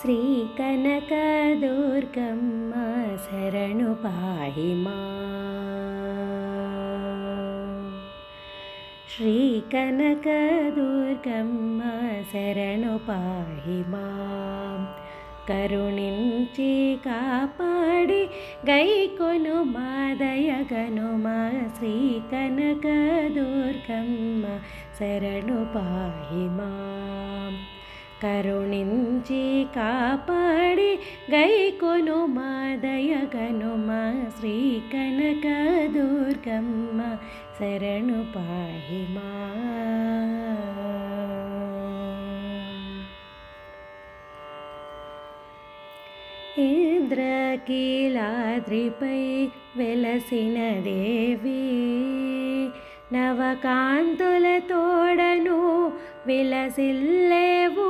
శ్రీ కనక దుర్గమ్మ శరణు పాహి మా. శ్రీ కనక దుర్గమ్మ శరణు పాహి మా. కరుణించి కాపాడి గైకొను మా దయగను మా. శ్రీ కనక దుర్గమ్మ శరణు పాహి మా. కరుణించి కాపాడి గైకొను మా దయగను మా. శ్రీ కనక దుర్గమ్మ శరణు పాహి మా. ఇంద్రకీలాద్రిపై వెలసిన దేవి నవకాంతుల తోడను విలసిల్లేవు.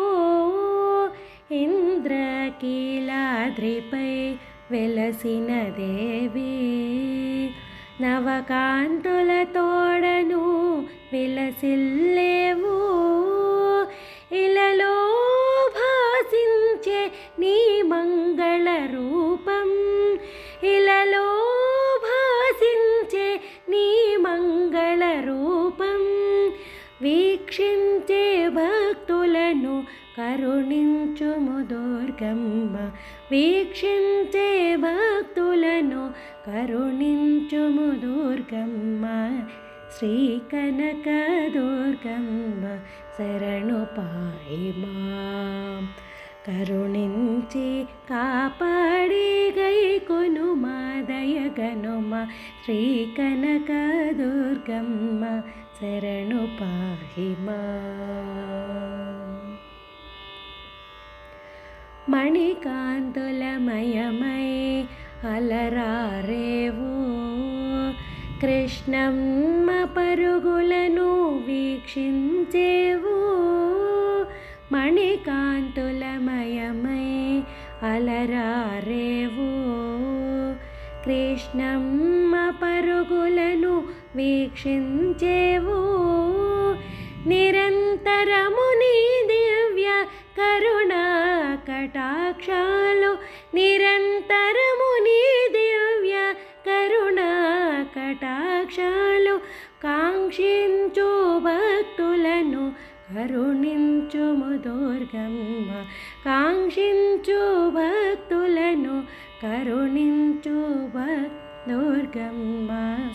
ఇంద్రకీలాద్రిపై వెలసిన దేవి నవకాంతుల తోడను విలసిల్లేవు. ఇలలో భాసించే నీ మంగళ రూపం, ఇలలో భాసించే నీ మంగళ రూపం వీక్షించే భక్తులను కరుణించుము దుర్గమ్మ. వీక్షించే భక్తులను కరుణించుము దుర్గమ్మ. శ్రీ కనక దుర్గమ్మ శరణు పాహి మా. కరుణించి కాపాడి గైకొను మా దయగను మా. శ్రీ కనక దుర్గమ్మ శరణు పాహి మా. మణికాంతులమయమై అలరారేవు కృష్ణమ్మ పరుగులను వీక్షించేవు. మణికాంతులమయమై అలరారేవు కృష్ణమ్మ పరుగులను వీక్షించేవు. నిరంతరము నీ దివ్య కరుణా కటాక్షాలు, నిరంతరము నీ దివ్య కరుణా కటాక్షాలు కాంక్షించు భక్తులను కరుణించుము దుర్గమ్మ. కాంక్షించు భక్తులను కరుణించు దుర్గమ్మ.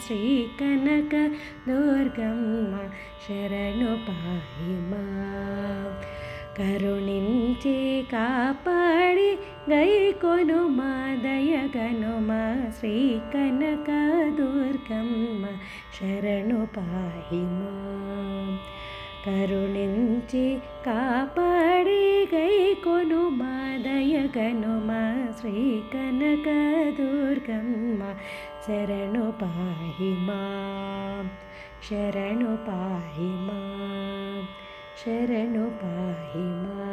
శ్రీ కనక దుర్గమ్మ శరణు పాహి మా. కరుణించి కాపాడి గైకొను మా దయగను మా. శ్రీ కనక దుర్గమ్మ శరణు పాహి మా. కరుణించి కాపాడి గైకొను మా దయగను మా. శ్రీ కనక దుర్గమ్మ శరణు పాహి మా. శరణు పాహి మా. శరణు పాహి మా.